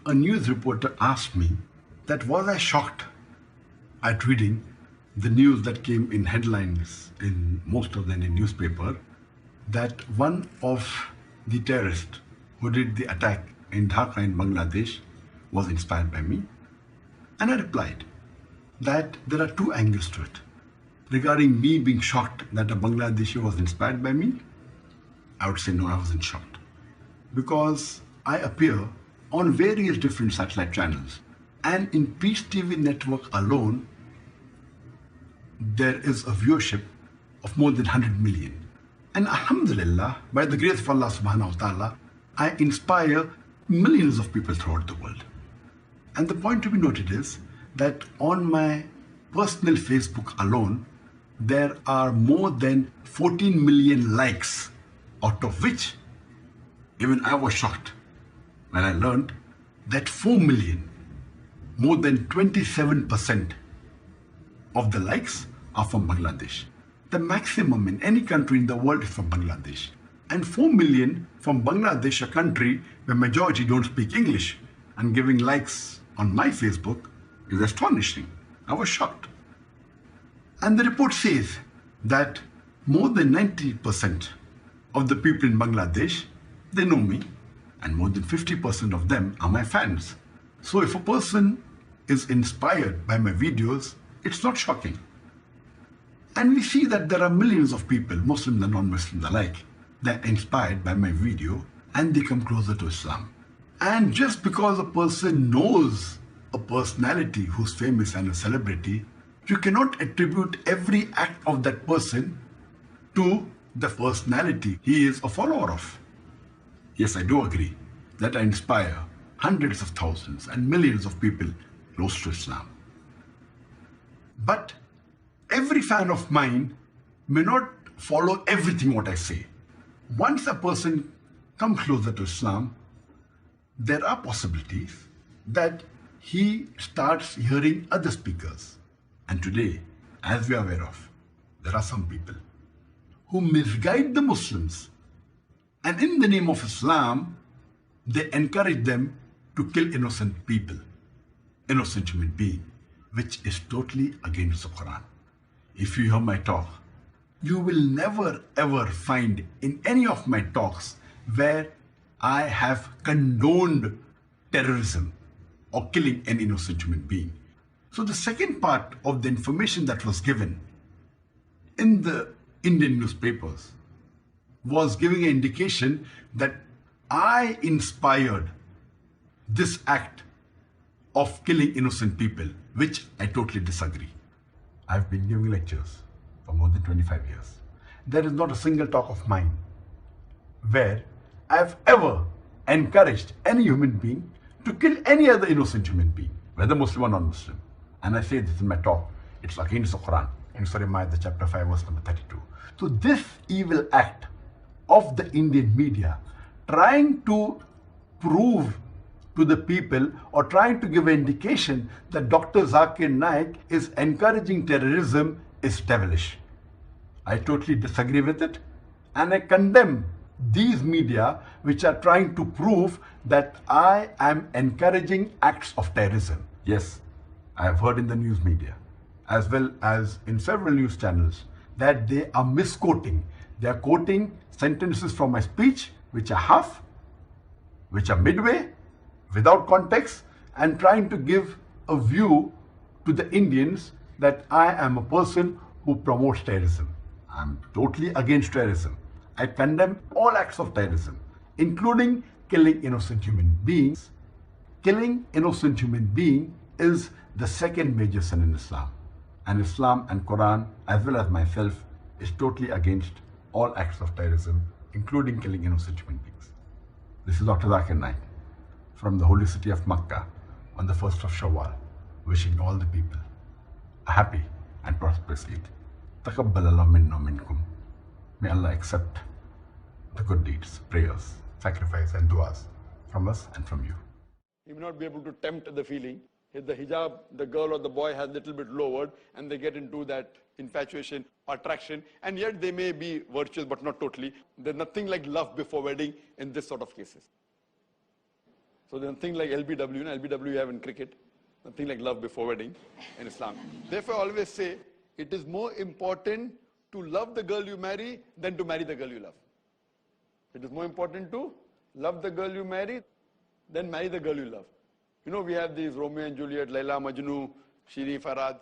a news reporter asked me that was I shocked at reading the news that came in headlines in most of the Indian newspaper that one of the terrorists who did the attack in Dhaka in Bangladesh was inspired by me. And I replied that there are two angles to it. Regarding me being shocked that a Bangladeshi was inspired by me, I would say no, I wasn't shocked. Because I appear on various different satellite channels. And in Peace TV network alone, there is a viewership of more than 100 million. And Alhamdulillah, by the grace of Allah subhanahu wa ta'ala, I inspire millions of people throughout the world. And the point to be noted is that on my personal Facebook alone, there are more than 14 million likes, out of which even I was shocked when I learned that 4 million, more than 27% of the likes are from Bangladesh. The maximum in any country in the world is from Bangladesh. And 4 million from Bangladesh, a country where majority don't speak English, and giving likes on my Facebook is astonishing. I was shocked. And the report says that more than 90% of the people in Bangladesh, they know me, and more than 50% of them are my fans. So if a person is inspired by my videos, it's not shocking. And we see that there are millions of people, Muslims and non-Muslims alike, that are inspired by my video and they come closer to Islam. And just because a person knows a personality who's famous and a celebrity, you cannot attribute every act of that person to the personality he is a follower of. Yes, I do agree that I inspire hundreds of thousands and millions of people close to Islam. But every fan of mine may not follow everything what I say. Once a person comes closer to Islam, there are possibilities that he starts hearing other speakers. And today, as we are aware of, there are some people who misguide the Muslims. And in the name of Islam, they encourage them to kill innocent people, innocent human beings, which is totally against the Quran. If you hear my talk, you will never ever find in any of my talks where I have condoned terrorism or killing an innocent human being. So the second part of the information that was given in the Indian newspapers was giving an indication that I inspired this act of killing innocent people, which I totally disagree. I've been giving lectures for more than 25 years. There is not a single talk of mine where I've ever encouraged any human being to kill any other innocent human being, whether Muslim or non-Muslim. And I say this in my talk, it's against the Quran, in Surah Ma'idah chapter 5 verse number 32. So this evil act of the Indian media trying to prove to the people or trying to give an indication that Dr. Zakir Naik is encouraging terrorism is devilish. I totally disagree with it, and I condemn these media which are trying to prove that I am encouraging acts of terrorism. Yes, I have heard in the news media as well as in several news channels that they are misquoting. They are quoting sentences from my speech which are half, which are midway, without context, and trying to give a view to the Indians that I am a person who promotes terrorism. I'm totally against terrorism. I condemn all acts of terrorism, including killing innocent human beings. Killing innocent human being is the second major sin in Islam. And Islam and Quran, as well as myself, is totally against all acts of terrorism, including killing innocent human beings. This is Dr. Zakir Naik from the holy city of Makkah on the 1st of Shawwal, wishing all the people a happy and prosperous Eid. Taqabbal Allah minna minkum. May Allah accept the good deeds, prayers, sacrifice and du'as from us and from you. He may not be able to tempt the feeling. If the hijab, the girl or the boy has a little bit lowered and they get into that infatuation, attraction, and yet they may be virtuous but not totally. There's nothing like love before wedding in this sort of cases. So there's nothing like LBW, LBW you have in cricket, nothing like love before wedding in Islam. Therefore, I always say it is more important to love the girl you marry than to marry the girl you love. It is more important to love the girl you marry than marry the girl you love. You know, we have these Romeo and Juliet, Laila, Majnu, Shiri, Farad.